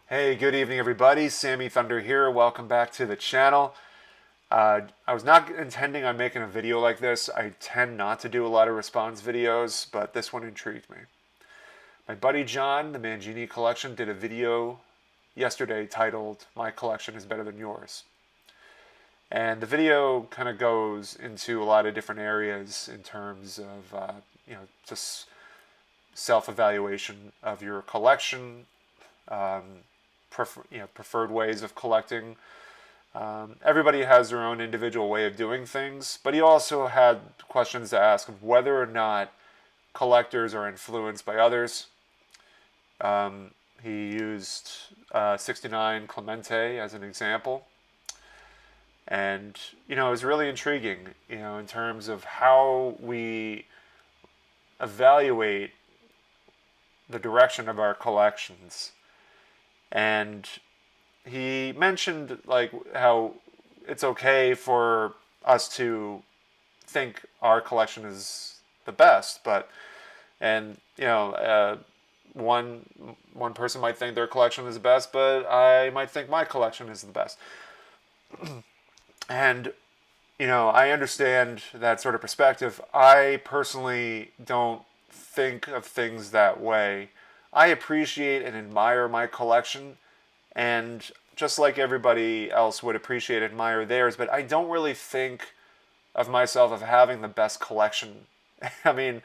Hey, good evening, everybody. Sammy Thunder here. Welcome back to the channel. I was not intending on making a video like this. I tend not to do a lot of response videos, but this one intrigued me. My buddy John, the Mangini Collection, did a video yesterday titled "My Collection is Better Than Yours." And the video kind of goes into a lot of different areas in terms of, just self-evaluation of your collection, preferred ways of collecting. Everybody has their own individual way of doing things, but he also had questions to ask of whether or not collectors are influenced by others. He used 69 Clemente as an example. And, it was really intriguing, in terms of how we evaluate the direction of our collections. And he mentioned like how it's okay for us to think our collection is the best, but and one person might think their collection is the best, but I might think my collection is the best. And I understand that sort of perspective. I personally don't think of things that way. I appreciate and admire my collection, and just like everybody else would appreciate and admire theirs, but I don't really think of myself of having the best collection. I mean,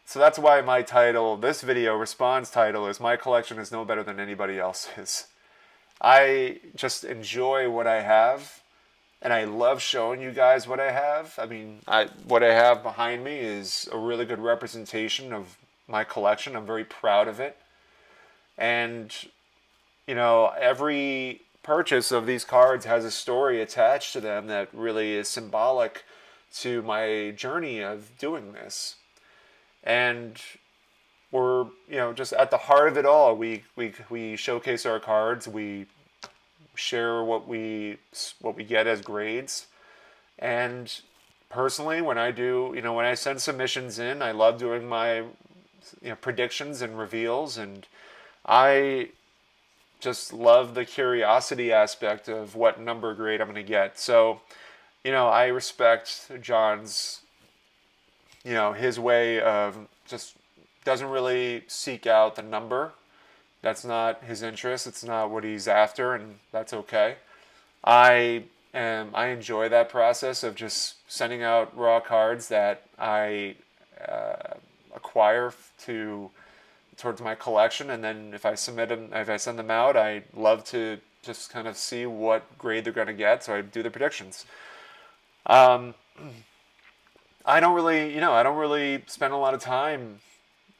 so that's why my title, this video response title, is "My Collection is No Better Than Anybody Else's." I just enjoy what I have, and I love showing you guys what I have. I mean, what I have behind me is a really good representation of my collection. I'm very proud of it. And, every purchase of these cards has a story attached to them that really is symbolic to my journey of doing this. And we're, just at the heart of it all. We showcase our cards. We share what we get as grades. And personally, when I send submissions in, I love doing my predictions and reveals, and I just love the curiosity aspect of what number grade I'm going to get. So, I respect John's, his way of just doesn't really seek out the number. That's not his interest. It's not what he's after, and that's okay. I enjoy that process of just sending out raw cards that I acquire towards my collection, and then if I send them out, I love to just kind of see what grade they're going to get. So I do the predictions. Um, I don't really spend a lot of time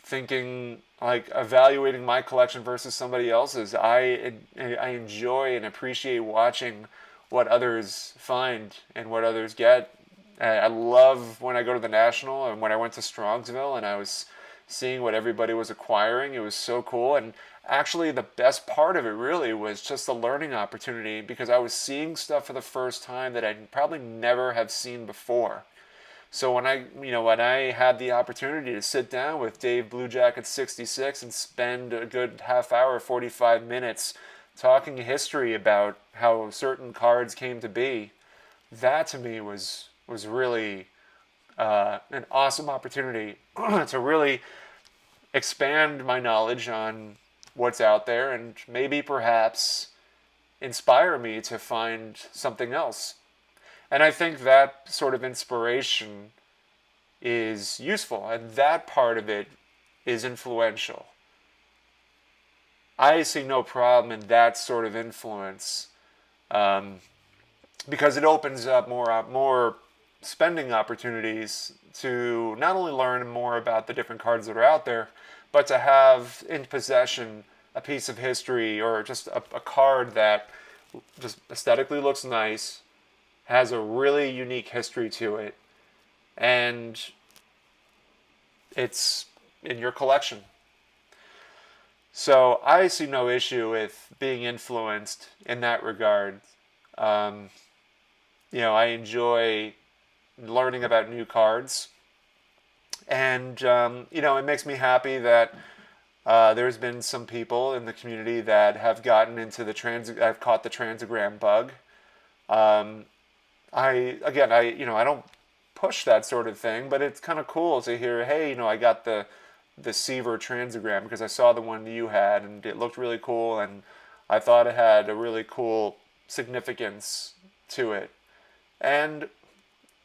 thinking like evaluating my collection versus somebody else's. I enjoy and appreciate watching what others find and what others get. I love when I go to the National and when I went to Strongsville and I was seeing what everybody was acquiring. It was so cool. And actually, the best part of it really was just the learning opportunity, because I was seeing stuff for the first time that I'd probably never have seen before. So when I had the opportunity to sit down with Dave Blue Jacket 66 and spend a good half hour, 45 minutes talking history about how certain cards came to be, that to me was really an awesome opportunity to really expand my knowledge on what's out there and maybe perhaps inspire me to find something else. And I think that sort of inspiration is useful, and that part of it is influential. I see no problem in that sort of influence, because it opens up more spending opportunities to not only learn more about the different cards that are out there, but to have in possession a piece of history or just a card that just aesthetically looks nice, has a really unique history to it, and it's in your collection. So I see no issue with being influenced in that regard. Um, I enjoy learning about new cards, and it makes me happy that There's been some people in the community that have gotten into have caught the transagram bug. Um, I don't push that sort of thing, but it's kind of cool to hear, hey, I got the Seaver transagram because I saw the one you had and it looked really cool, and I thought it had a really cool significance to it. And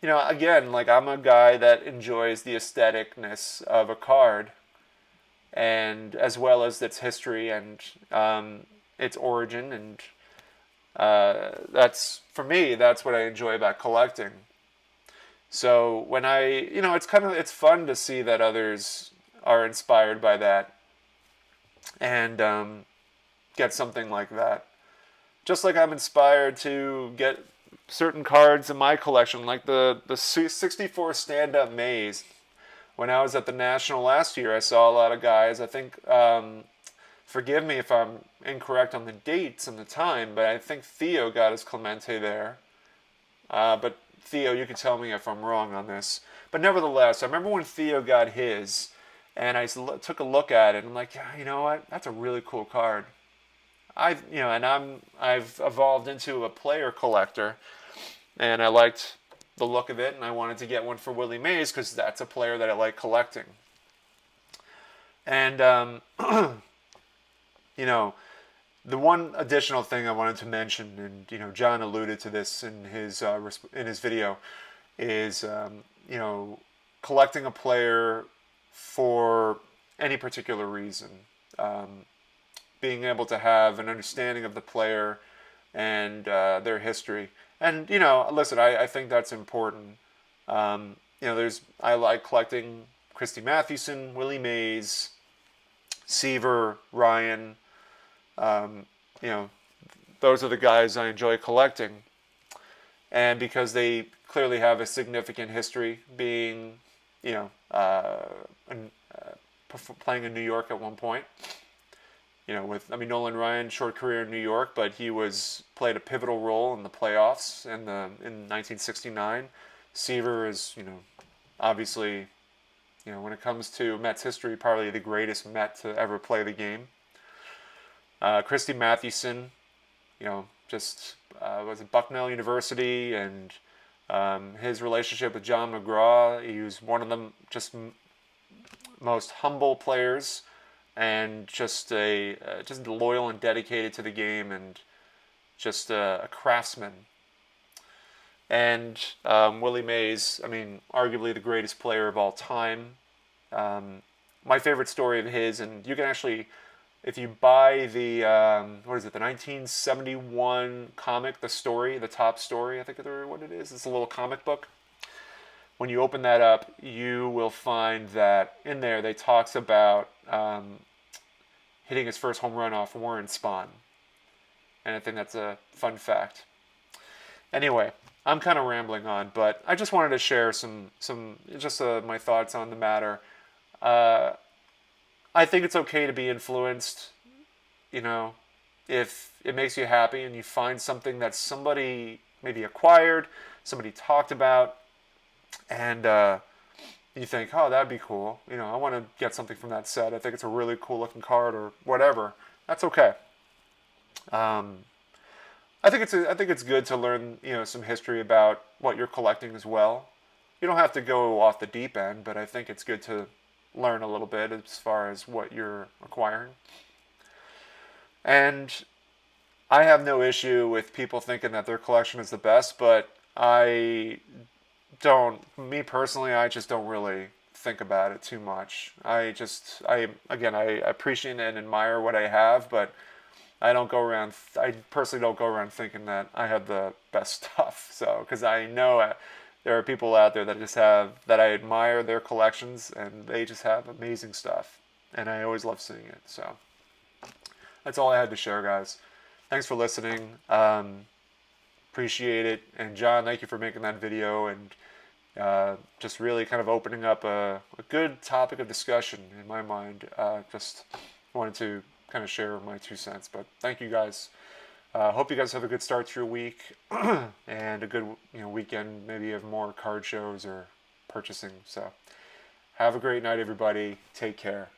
again, like, I'm a guy that enjoys the aestheticness of a card, and as well as its history and its origin, and that's for me. That's what I enjoy about collecting. So when it's fun to see that others are inspired by that and get something like that. Just like I'm inspired to get certain cards in my collection, like the 64 stand-up maze. When I was at the National last year, I saw a lot of guys. I think, forgive me if I'm incorrect on the dates and the time, but I think Theo got his Clemente there. But Theo, you can tell me if I'm wrong on this. But nevertheless, I remember when Theo got his, and I took a look at it, and I'm like, yeah, you know what? That's a really cool card. I've evolved into a player collector, and I liked the look of it, and I wanted to get one for Willie Mays because that's a player that I like collecting. And the one additional thing I wanted to mention, and John alluded to this in his video, is collecting a player for any particular reason. Being able to have an understanding of the player and their history. And, listen, I think that's important. I like collecting Christy Mathewson, Willie Mays, Seaver, Ryan. Those are the guys I enjoy collecting. And because they clearly have a significant history, being, playing in New York at one point. Nolan Ryan, short career in New York, but he played a pivotal role in the playoffs in 1969. Seaver is, obviously, when it comes to Mets history, probably the greatest Met to ever play the game. Christy Mathewson, was at Bucknell University, and his relationship with John McGraw. He was one of the just most humble players, and just loyal and dedicated to the game, and just a craftsman. And Willie Mays, arguably the greatest player of all time. My favorite story of his, and you can actually, if you buy the, the 1971 comic, the top story, I think that's what it is. It's a little comic book. When you open that up, you will find that in there they talks about hitting his first home run off Warren Spahn. And I think that's a fun fact. Anyway, I'm kind of rambling on, but I just wanted to share my thoughts on the matter. I think it's okay to be influenced, if it makes you happy and you find something that somebody maybe acquired, somebody talked about, and you think, oh, that'd be cool. I want to get something from that set. I think it's a really cool looking card or whatever. That's okay. I think it's good to learn, some history about what you're collecting as well. You don't have to go off the deep end, but I think it's good to learn a little bit as far as what you're acquiring. And I have no issue with people thinking that their collection is the best, but me personally, I just don't really think about it too much. I appreciate and admire what I have, but I personally don't go around thinking that I have the best stuff. So, because I know there are people out there that I admire their collections, and they just have amazing stuff, and I always love seeing it. So that's all I had to share, guys. Thanks for listening. Appreciate it. And John, thank you for making that video, and just really kind of opening up a good topic of discussion in my mind. Just wanted to kind of share my 2 cents, but thank you guys. Hope you guys have a good start to your week and a good weekend. Maybe you have more card shows or purchasing. So have a great night, everybody. Take care.